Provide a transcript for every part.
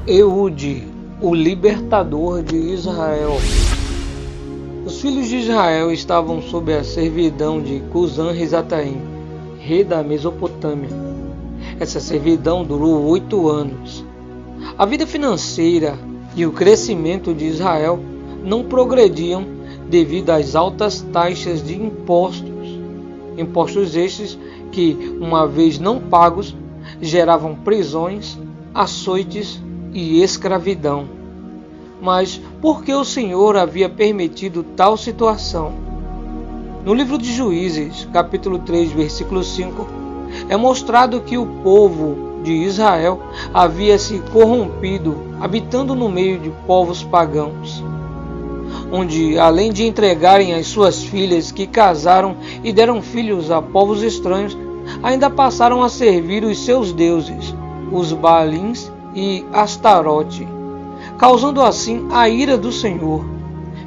Eude, o libertador de Israel. Os filhos de Israel estavam sob a servidão de Cusã-Risataim, rei da Mesopotâmia. Essa servidão durou 8 anos. A vida financeira e o crescimento de Israel não progrediam devido às altas taxas de impostos. Impostos estes que, uma vez não pagos, geravam prisões, açoites e escravidão. Mas por que o Senhor havia permitido tal situação? No livro de Juízes, capítulo 3, versículo 5, é mostrado que o povo de Israel havia se corrompido, habitando no meio de povos pagãos, onde, além de entregarem as suas filhas que casaram e deram filhos a povos estranhos, ainda passaram a servir os seus deuses, os Baalins e Astarote, causando assim a ira do Senhor,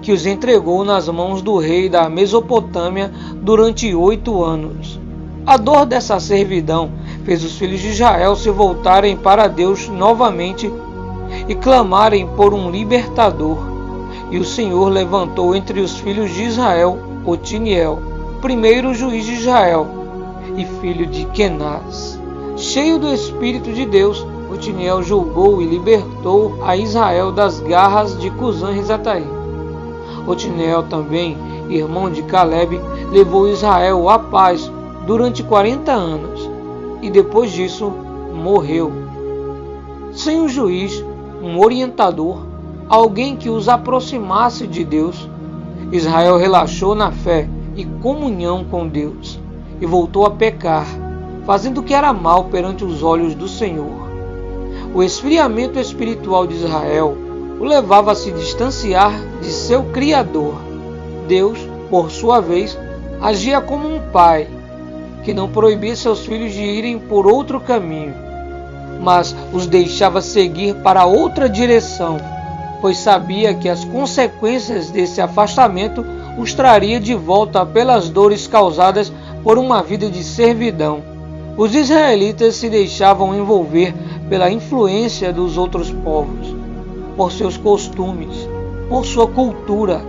que os entregou nas mãos do rei da Mesopotâmia durante 8 anos. A dor dessa servidão fez os filhos de Israel se voltarem para Deus novamente e clamarem por um libertador. E o Senhor levantou entre os filhos de Israel Otiniel, primeiro juiz de Israel e filho de Kenaz. Cheio do Espírito de Deus, Otiniel julgou e libertou a Israel das garras de Cusã-Risataim. Otiniel também, irmão de Caleb, levou Israel à paz durante 40 anos e depois disso morreu. Sem um juiz, um orientador, alguém que os aproximasse de Deus, Israel relaxou na fé e comunhão com Deus e voltou a pecar, fazendo o que era mal perante os olhos do Senhor. O esfriamento espiritual de Israel o levava a se distanciar de seu Criador. Deus, por sua vez, agia como um pai que não proibia seus filhos de irem por outro caminho, mas os deixava seguir para outra direção, pois sabia que as consequências desse afastamento os traria de volta pelas dores causadas por uma vida de servidão. Os israelitas se deixavam envolver pela influência dos outros povos, por seus costumes, por sua cultura,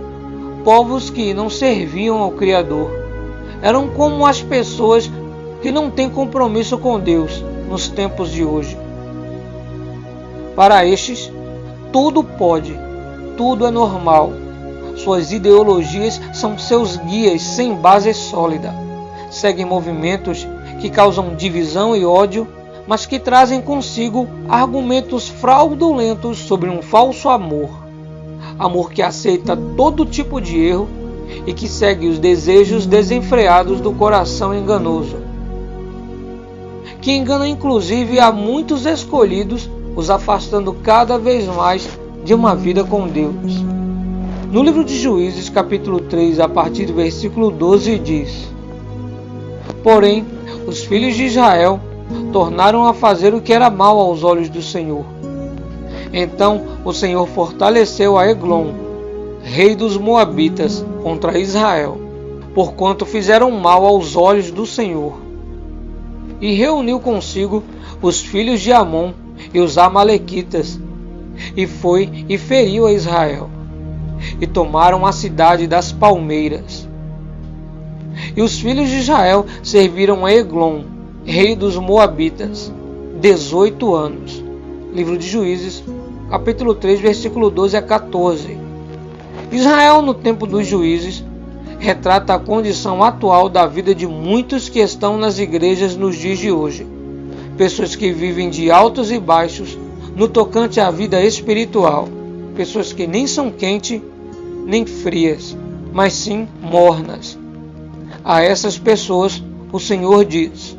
povos que não serviam ao Criador. Eram como as pessoas que não têm compromisso com Deus nos tempos de hoje. Para estes, tudo pode, tudo é normal. Suas ideologias são seus guias sem base sólida. Seguem movimentos que causam divisão e ódio, mas que trazem consigo argumentos fraudulentos sobre um falso amor. Amor que aceita todo tipo de erro e que segue os desejos desenfreados do coração enganoso, que engana inclusive a muitos escolhidos, os afastando cada vez mais de uma vida com Deus. No livro de Juízes, capítulo 3, a partir do versículo 12, diz: Porém, os filhos de Israel tornaram a fazer o que era mal aos olhos do Senhor. Então o Senhor fortaleceu a Eglon, rei dos Moabitas, contra Israel, porquanto fizeram mal aos olhos do Senhor. E reuniu consigo os filhos de Amon e os amalequitas, e foi e feriu a Israel, e tomaram a cidade das palmeiras. E os filhos de Israel serviram a Eglon, rei dos Moabitas, 18 anos. Livro de Juízes, capítulo 3, versículo 12 a 14. Israel, no tempo dos juízes, retrata a condição atual da vida de muitos que estão nas igrejas nos dias de hoje. Pessoas que vivem de altos e baixos no tocante à vida espiritual. Pessoas que nem são quentes nem frias, mas sim mornas. A essas pessoas o Senhor diz: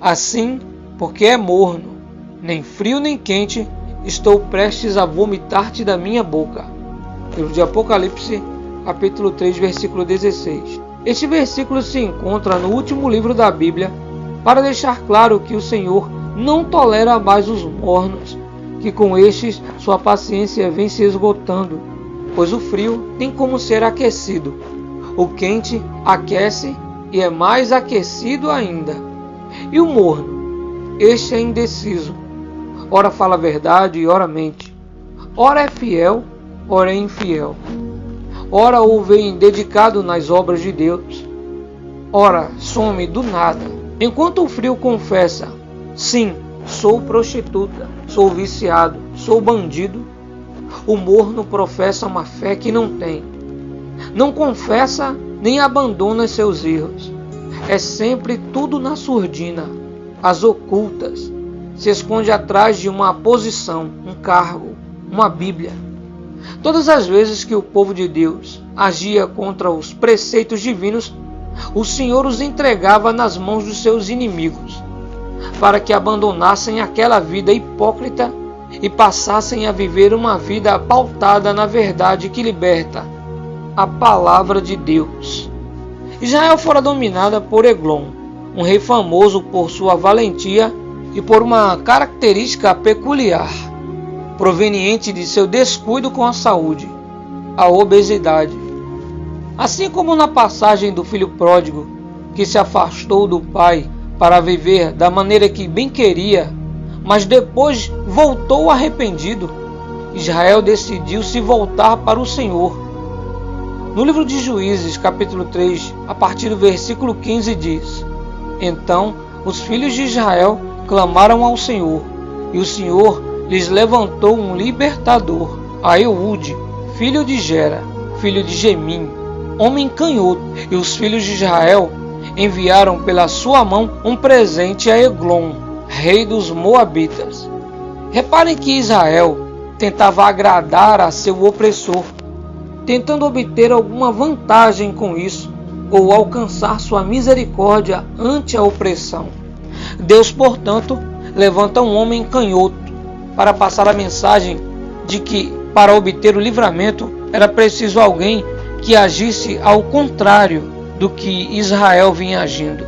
Assim, porque é morno, nem frio nem quente, estou prestes a vomitar-te da minha boca. Livro de Apocalipse, capítulo 3, versículo 16. Este versículo se encontra no último livro da Bíblia para deixar claro que o Senhor não tolera mais os mornos, que com estes sua paciência vem se esgotando, pois o frio tem como ser aquecido, o quente aquece e é mais aquecido ainda. E o morno, este é indeciso, ora fala a verdade e ora mente. ora é fiel, ora é infiel. Ora o vem dedicado nas obras de Deus, ora some do nada. Enquanto o frio confessa: sim, sou prostituta, sou viciado, sou bandido, o morno professa uma fé que não tem. Não confessa nem abandona seus erros. É sempre tudo na surdina, às ocultas. Se esconde atrás de uma posição, um cargo, uma Bíblia. Todas as vezes que o povo de Deus agia contra os preceitos divinos, o Senhor os entregava nas mãos dos seus inimigos, para que abandonassem aquela vida hipócrita e passassem a viver uma vida pautada na verdade que liberta, a palavra de Deus. Israel fora dominada por Eglon, um rei famoso por sua valentia e por uma característica peculiar, proveniente de seu descuido com a saúde, a obesidade. Assim como na passagem do filho pródigo, que se afastou do pai para viver da maneira que bem queria, mas depois voltou arrependido, Israel decidiu se voltar para o Senhor. No livro de Juízes, capítulo 3, a partir do versículo 15 diz: Então os filhos de Israel clamaram ao Senhor, e o Senhor lhes levantou um libertador, a Eude, filho de Gera, filho de Gemim, homem canhoto. E os filhos de Israel enviaram pela sua mão um presente a Eglon, rei dos Moabitas. Reparem que Israel tentava agradar a seu opressor, tentando obter alguma vantagem com isso, ou alcançar sua misericórdia ante a opressão. Deus, portanto, levanta um homem canhoto para passar a mensagem de que, para obter o livramento, era preciso alguém que agisse ao contrário do que Israel vinha agindo.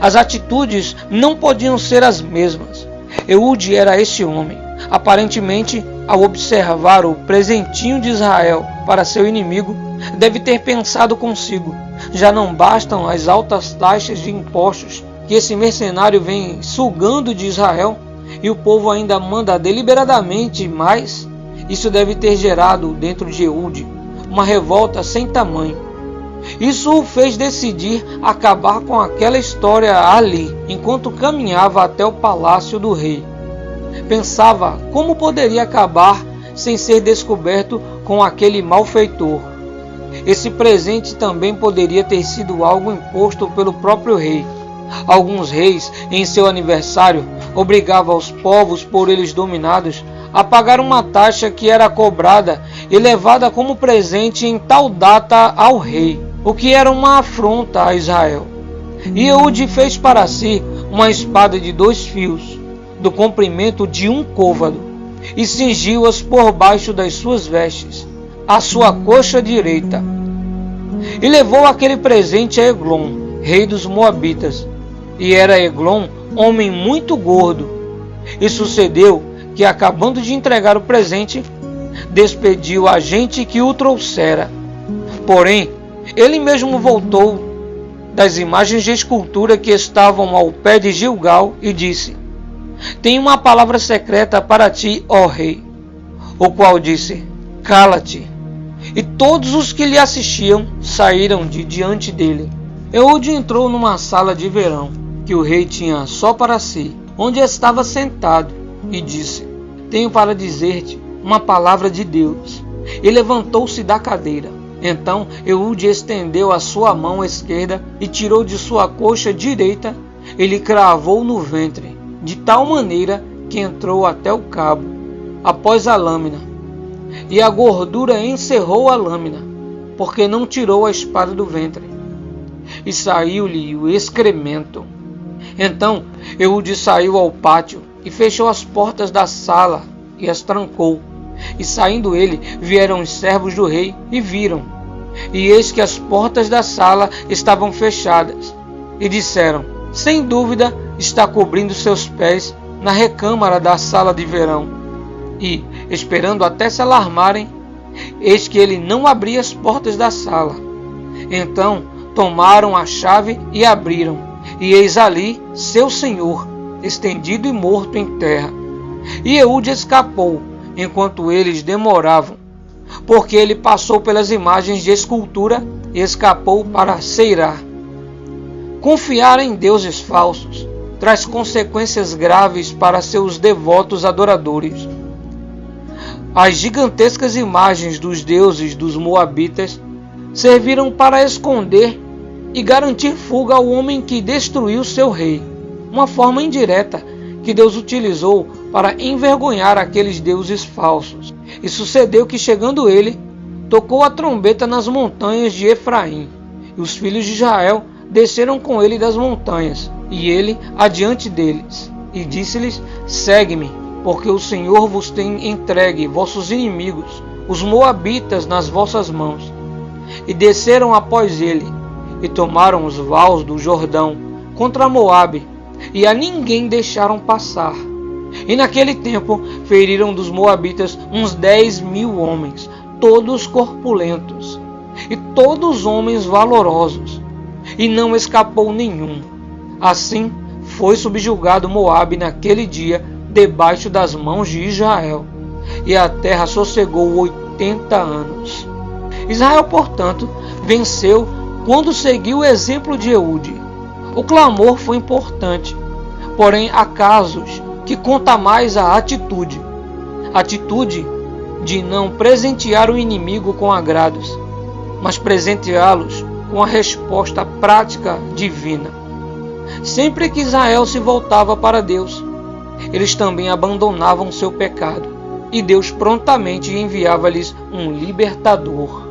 As atitudes não podiam ser as mesmas. Eude era este homem. Aparentemente, ao observar o presentinho de Israel para seu inimigo, deve ter pensado consigo: já não bastam as altas taxas de impostos que esse mercenário vem sugando de Israel, e o povo ainda manda deliberadamente mais? Isso deve ter gerado dentro de Eude uma revolta sem tamanho. Isso o fez decidir acabar com aquela história ali, enquanto caminhava até o palácio do rei. Pensava como poderia acabar sem ser descoberto com aquele malfeitor. Esse presente também poderia ter sido algo imposto pelo próprio rei. Alguns reis, em seu aniversário, obrigavam os povos por eles dominados a pagar uma taxa que era cobrada e levada como presente em tal data ao rei, o que era uma afronta a Israel. E Eude fez para si uma espada de 2 fios, do comprimento de 1 côvado, e cingiu-as por baixo das suas vestes, à sua coxa direita. E levou aquele presente a Eglon, rei dos Moabitas. E era Eglon homem muito gordo. E sucedeu que, acabando de entregar o presente, despediu a gente que o trouxera. Porém, ele mesmo voltou das imagens de escultura que estavam ao pé de Gilgal e disse: Tenho uma palavra secreta para ti, ó rei. O qual disse: Cala-te. E todos os que lhe assistiam saíram de diante dele. Eude entrou numa sala de verão, que o rei tinha só para si, onde estava sentado, e disse: Tenho para dizer-te uma palavra de Deus. E levantou-se da cadeira. Então Eude estendeu a sua mão esquerda e tirou de sua coxa direita e lhe cravou no ventre, de tal maneira que entrou até o cabo, após a lâmina. E a gordura encerrou a lâmina, porque não tirou a espada do ventre. E saiu-lhe o excremento. Então Eude saiu ao pátio e fechou as portas da sala e as trancou. E saindo ele, vieram os servos do rei e viram. E eis que as portas da sala estavam fechadas. E disseram: Sem dúvida está cobrindo seus pés na recâmara da sala de verão. E, esperando até se alarmarem, eis que ele não abria as portas da sala. Então tomaram a chave e abriram. E eis ali seu senhor, estendido e morto em terra. E Eude escapou, enquanto eles demoravam, porque ele passou pelas imagens de escultura e escapou para Seirá. Confiar em deuses falsos traz consequências graves para seus devotos adoradores. As gigantescas imagens dos deuses dos moabitas serviram para esconder e garantir fuga ao homem que destruiu seu rei, uma forma indireta que Deus utilizou para envergonhar aqueles deuses falsos. E sucedeu que, chegando ele, tocou a trombeta nas montanhas de Efraim, e os filhos de Israel desceram com ele das montanhas, e ele adiante deles, e disse-lhes: segue-me, porque o Senhor vos tem entregue vossos inimigos, os moabitas, nas vossas mãos. E desceram após ele, e tomaram os vales do Jordão contra Moabe, e a ninguém deixaram passar. E naquele tempo feriram dos moabitas uns 10.000 homens, todos corpulentos, e todos homens valorosos, e não escapou nenhum. Assim foi subjugado Moabe naquele dia debaixo das mãos de Israel, e a terra sossegou 80 anos. Israel, portanto, venceu quando seguiu o exemplo de Eude. O clamor foi importante, porém há casos que conta mais a atitude de não presentear o inimigo com agrados, mas presenteá-los com a resposta prática divina. Sempre que Israel se voltava para Deus, eles também abandonavam seu pecado, e Deus prontamente enviava-lhes um libertador.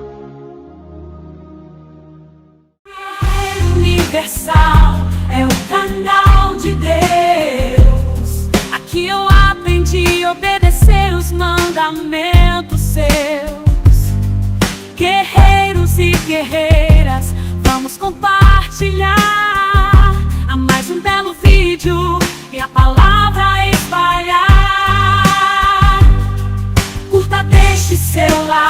Universal é o canal de Deus. Aqui eu aprendi a obedecer os mandamentos seus. Guerreiros e guerreiras, vamos compartilhar a mais um belo vídeo e a palavra espalhar. Curta, deixe seu like.